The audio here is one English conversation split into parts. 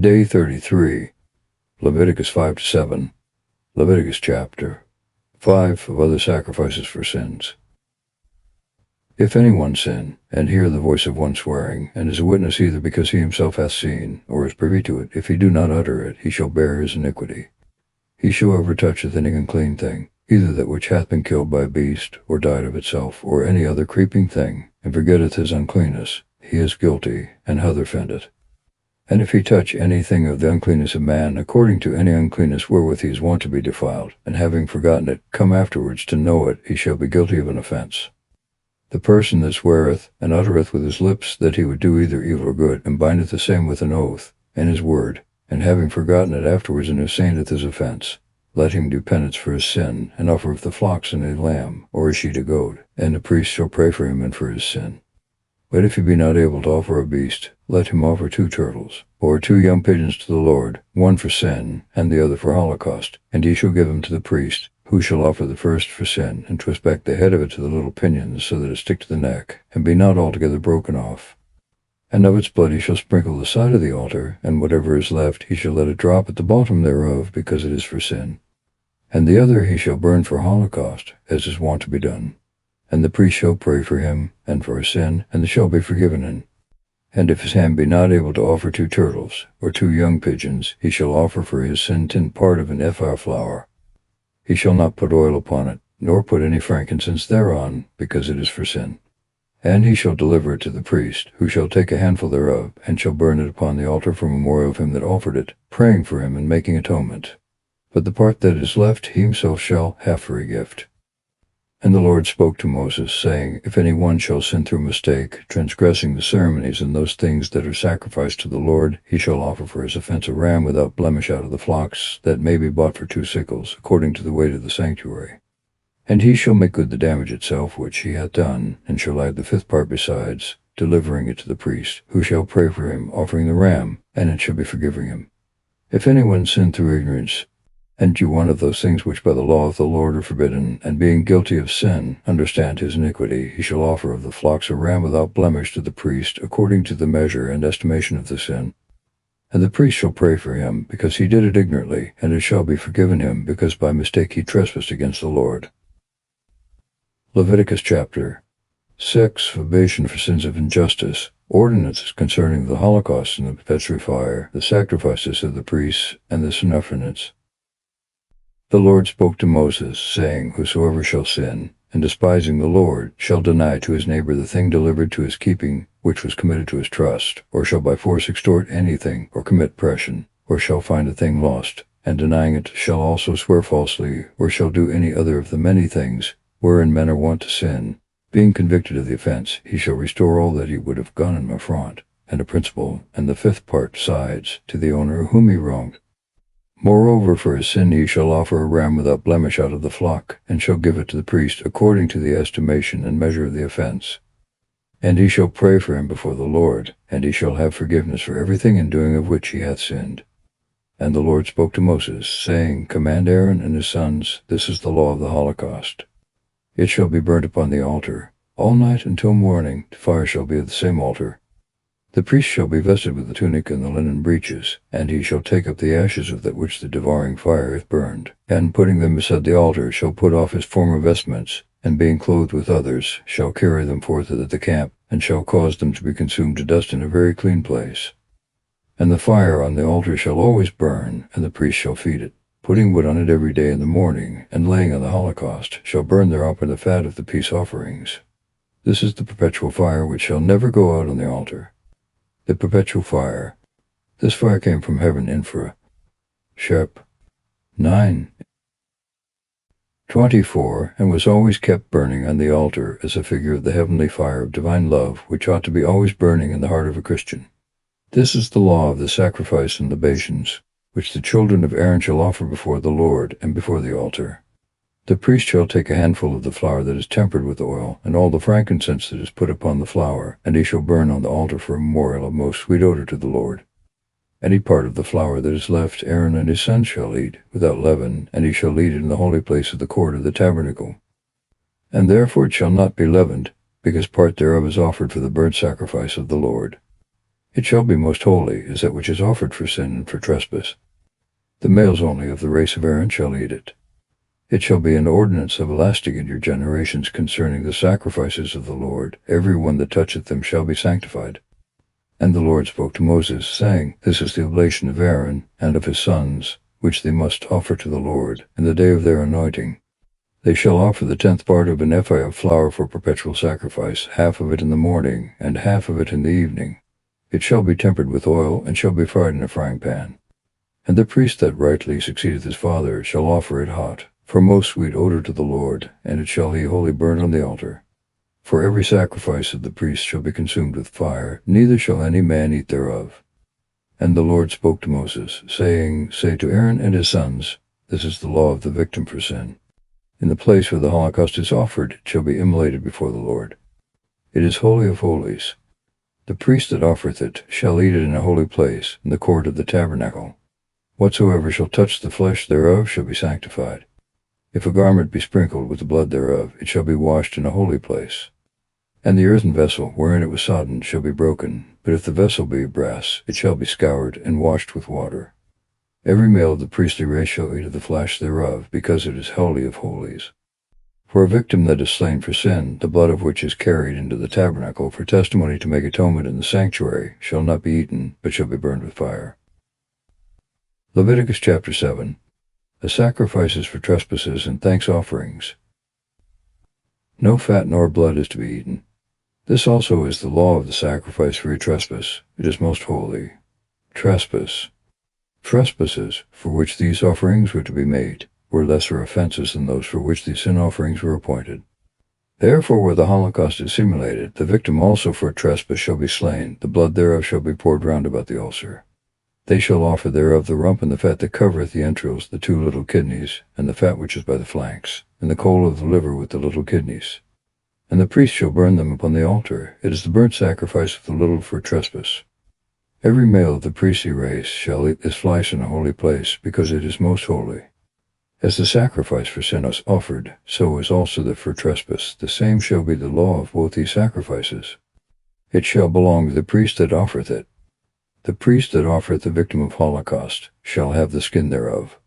Day 33, Leviticus 5-7, Leviticus chapter 5 of other sacrifices for sins. If anyone sin, and hear the voice of one swearing, and is a witness either because he himself hath seen, or is privy to it, if he do not utter it, he shall bear his iniquity. He shall ever toucheth any unclean thing, either that which hath been killed by a beast, or died of itself, or any other creeping thing, and forgetteth his uncleanness, he is guilty, and hath offended. And if he touch anything of the uncleanness of man, according to any uncleanness wherewith he is wont to be defiled, and having forgotten it, come afterwards to know it, he shall be guilty of an offense. The person that sweareth, and uttereth with his lips that he would do either evil or good, and bindeth the same with an oath, and his word, and having forgotten it afterwards, and assaileth his offense, let him do penance for his sin, and offer of the flocks and a lamb, or a sheet of goat, and the priest shall pray for him and for his sin. But if he be not able to offer a beast, let him offer 2 turtles, or 2 young pigeons to the Lord, one for sin, and the other for holocaust, and he shall give them to the priest, who shall offer the first for sin, and twist back the head of it to the little pinions, so that it stick to the neck, and be not altogether broken off. And of its blood he shall sprinkle the side of the altar, and whatever is left he shall let it drop at the bottom thereof, because it is for sin. And the other he shall burn for holocaust, as is wont to be done. And the priest shall pray for him, and for his sin, and it shall be forgiven him. And if his hand be not able to offer 2 turtles, or 2 young pigeons, he shall offer for his sin 10th part of an ephah flour. He shall not put oil upon it, nor put any frankincense thereon, because it is for sin. And he shall deliver it to the priest, who shall take a handful thereof, and shall burn it upon the altar for memorial of him that offered it, praying for him and making atonement. But the part that is left he himself shall have for a gift. And the Lord spoke to Moses, saying, If any one shall sin through mistake, transgressing the ceremonies and those things that are sacrificed to the Lord, he shall offer for his offense a ram without blemish out of the flocks, that may be bought for 2 sickles, according to the weight of the sanctuary. And he shall make good the damage itself which he hath done, and shall add the 5th part besides, delivering it to the priest, who shall pray for him, offering the ram, and it shall be forgiven him. If any one sin through ignorance, and do one of those things which by the law of the Lord are forbidden, and being guilty of sin, understand his iniquity, he shall offer of the flocks a ram without blemish to the priest, according to the measure and estimation of the sin. And the priest shall pray for him, because he did it ignorantly, and it shall be forgiven him, because by mistake he trespassed against the Lord. Leviticus chapter 6, Obation for sins of injustice, ordinances concerning the holocaust and the perpetual fire, the sacrifices of the priests, and the sin offerings. The Lord spoke to Moses, saying, Whosoever shall sin, and despising the Lord, shall deny to his neighbor the thing delivered to his keeping, which was committed to his trust, or shall by force extort anything, or commit oppression, or shall find a thing lost, and denying it shall also swear falsely, or shall do any other of the many things, wherein men are wont to sin, being convicted of the offense, he shall restore all that he would have gone in affront, and a principal, and the 5th part besides, to the owner whom he wronged. Moreover, for his sin he shall offer a ram without blemish out of the flock, and shall give it to the priest according to the estimation and measure of the offense. And he shall pray for him before the Lord, and he shall have forgiveness for everything in doing of which he hath sinned. And the Lord spoke to Moses, saying, Command Aaron and his sons, this is the law of the holocaust. It shall be burnt upon the altar, all night until morning, the fire shall be at the same altar. The priest shall be vested with the tunic and the linen breeches, and he shall take up the ashes of that which the devouring fire hath burned, and putting them beside the altar shall put off his former vestments, and being clothed with others, shall carry them forth at the camp, and shall cause them to be consumed to dust in a very clean place. And the fire on the altar shall always burn, and the priest shall feed it, putting wood on it every day in the morning, and laying on the holocaust, shall burn thereof the fat of the peace offerings. This is the perpetual fire which shall never go out on the altar. The perpetual fire. This fire came from heaven infra. Shep. 9:24, and was always kept burning on the altar as a figure of the heavenly fire of divine love, which ought to be always burning in the heart of a Christian. This is the law of the sacrifice and libations, which the children of Aaron shall offer before the Lord and before the altar. The priest shall take a handful of the flour that is tempered with oil, and all the frankincense that is put upon the flour, and he shall burn on the altar for a memorial of most sweet odor to the Lord. Any part of the flour that is left Aaron and his sons shall eat, without leaven, and he shall eat it in the holy place of the court of the tabernacle. And therefore it shall not be leavened, because part thereof is offered for the burnt sacrifice of the Lord. It shall be most holy, as that which is offered for sin and for trespass. The males only of the race of Aaron shall eat it. It shall be an ordinance everlasting in your generations concerning the sacrifices of the Lord. Every one that toucheth them shall be sanctified. And the Lord spoke to Moses, saying, This is the oblation of Aaron and of his sons, which they must offer to the Lord in the day of their anointing. They shall offer the 10th part of an ephah of flour for perpetual sacrifice, half of it in the morning, and half of it in the evening. It shall be tempered with oil, and shall be fried in a frying pan. And the priest that rightly succeedeth his father shall offer it hot, for most sweet odor to the Lord, and it shall he wholly burn on the altar. For every sacrifice of the priest shall be consumed with fire, neither shall any man eat thereof. And the Lord spoke to Moses, saying, Say to Aaron and his sons, This is the law of the victim for sin. In the place where the holocaust is offered, it shall be immolated before the Lord. It is holy of holies. The priest that offereth it shall eat it in a holy place, in the court of the tabernacle. Whatsoever shall touch the flesh thereof shall be sanctified. If a garment be sprinkled with the blood thereof, it shall be washed in a holy place. And the earthen vessel wherein it was sodden shall be broken, but if the vessel be brass, it shall be scoured and washed with water. Every male of the priestly race shall eat of the flesh thereof, because it is holy of holies. For a victim that is slain for sin, the blood of which is carried into the tabernacle for testimony to make atonement in the sanctuary, shall not be eaten, but shall be burned with fire. Leviticus chapter 7. The sacrifices for trespasses and thanks offerings. No fat nor blood is to be eaten. This also is the law of the sacrifice for a trespass. It is most holy. Trespass. Trespasses, for which these offerings were to be made, were lesser offenses than those for which the sin offerings were appointed. Therefore, where the holocaust is simulated, the victim also for a trespass shall be slain, the blood thereof shall be poured round about the ulcer. They shall offer thereof the rump and the fat that covereth the entrails, the 2 little kidneys, and the fat which is by the flanks, and the caul of the liver with the little kidneys. And the priest shall burn them upon the altar. It is the burnt sacrifice of the little for trespass. Every male of the priestly race shall eat this flesh in a holy place, because it is most holy. As the sacrifice for sin is offered, so is also the for trespass. The same shall be the law of both these sacrifices. It shall belong to the priest that offereth it. The priest that offereth the victim of holocaust shall have the skin thereof.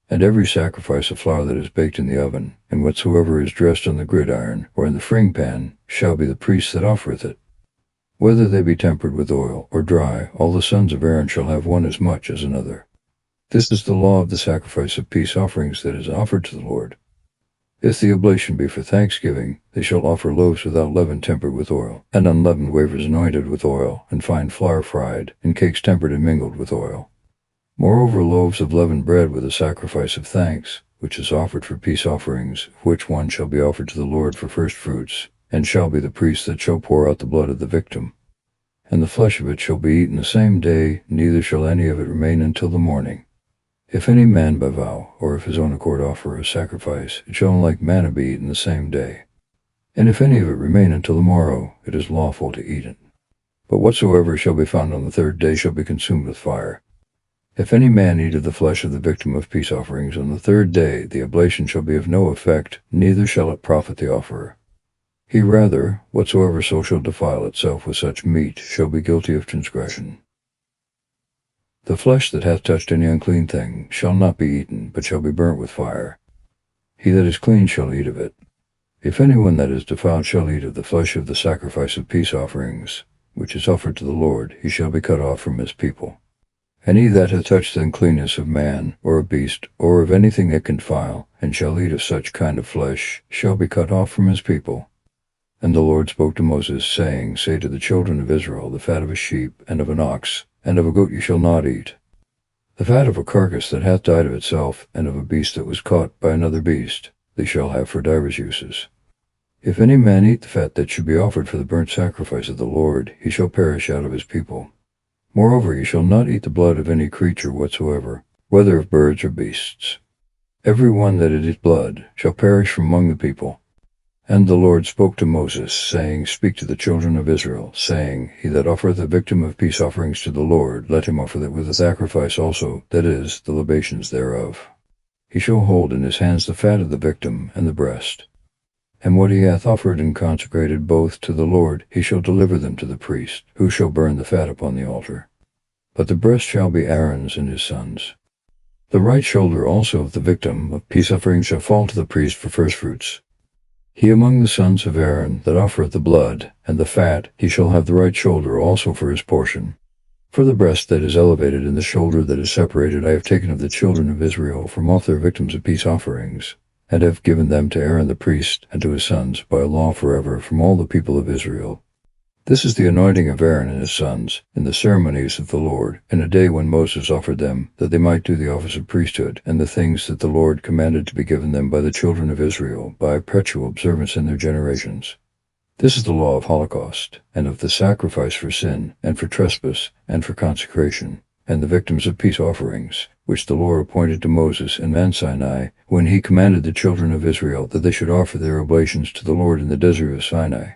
And every sacrifice of flour that is baked in the oven, and whatsoever is dressed on the gridiron, or in the frying pan, shall be the priest that offereth it. Whether they be tempered with oil, or dry, all the sons of Aaron shall have one as much as another. This is the law of the sacrifice of peace offerings that is offered to the Lord. If the oblation be for thanksgiving, they shall offer loaves without leaven tempered with oil, and unleavened wafers anointed with oil, and fine flour fried, and cakes tempered and mingled with oil. Moreover, loaves of leavened bread with a sacrifice of thanks, which is offered for peace offerings, of which one shall be offered to the Lord for first fruits, and shall be the priest that shall pour out the blood of the victim. And the flesh of it shall be eaten the same day, neither shall any of it remain until the morning. If any man by vow, or of his own accord offer a sacrifice, it shall in like manner be eaten the same day. And if any of it remain until the morrow, it is lawful to eat it. But whatsoever shall be found on the 3rd day shall be consumed with fire. If any man eat of the flesh of the victim of peace offerings on the 3rd day, the oblation shall be of no effect, neither shall it profit the offerer. He rather, whatsoever so shall defile itself with such meat, shall be guilty of transgression. The flesh that hath touched any unclean thing shall not be eaten, but shall be burnt with fire. He that is clean shall eat of it. If any one that is defiled shall eat of the flesh of the sacrifice of peace offerings, which is offered to the Lord, he shall be cut off from his people. And he that hath touched the uncleanness of man, or of beast, or of anything that can defile, and shall eat of such kind of flesh, shall be cut off from his people. And the Lord spoke to Moses, saying, Say to the children of Israel, the fat of a sheep, and of an ox, and of a goat you shall not eat. The fat of a carcass that hath died of itself, and of a beast that was caught by another beast, they shall have for divers uses. If any man eat the fat that should be offered for the burnt sacrifice of the Lord, he shall perish out of his people. Moreover, ye shall not eat the blood of any creature whatsoever, whether of birds or beasts. Every one that eateth blood shall perish from among the people. And the Lord spoke to Moses, saying, Speak to the children of Israel, saying, He that offereth a victim of peace offerings to the Lord, let him offer that with a sacrifice also, that is, the libations thereof. He shall hold in his hands the fat of the victim and the breast. And what he hath offered and consecrated both to the Lord, he shall deliver them to the priest, who shall burn the fat upon the altar. But the breast shall be Aaron's and his sons'. The right shoulder also of the victim of peace offering shall fall to the priest for firstfruits. He among the sons of Aaron that offereth the blood and the fat, he shall have the right shoulder also for his portion. For the breast that is elevated and the shoulder that is separated I have taken of the children of Israel from off their victims of peace offerings, and have given them to Aaron the priest and to his sons by a law forever from all the people of Israel. This is the anointing of Aaron and his sons in the ceremonies of the Lord, in a day when Moses offered them, that they might do the office of priesthood, and the things that the Lord commanded to be given them by the children of Israel, by perpetual observance in their generations. This is the law of holocaust, and of the sacrifice for sin, and for trespass, and for consecration, and the victims of peace offerings, which the Lord appointed to Moses in Mount Sinai, when he commanded the children of Israel that they should offer their oblations to the Lord in the desert of Sinai.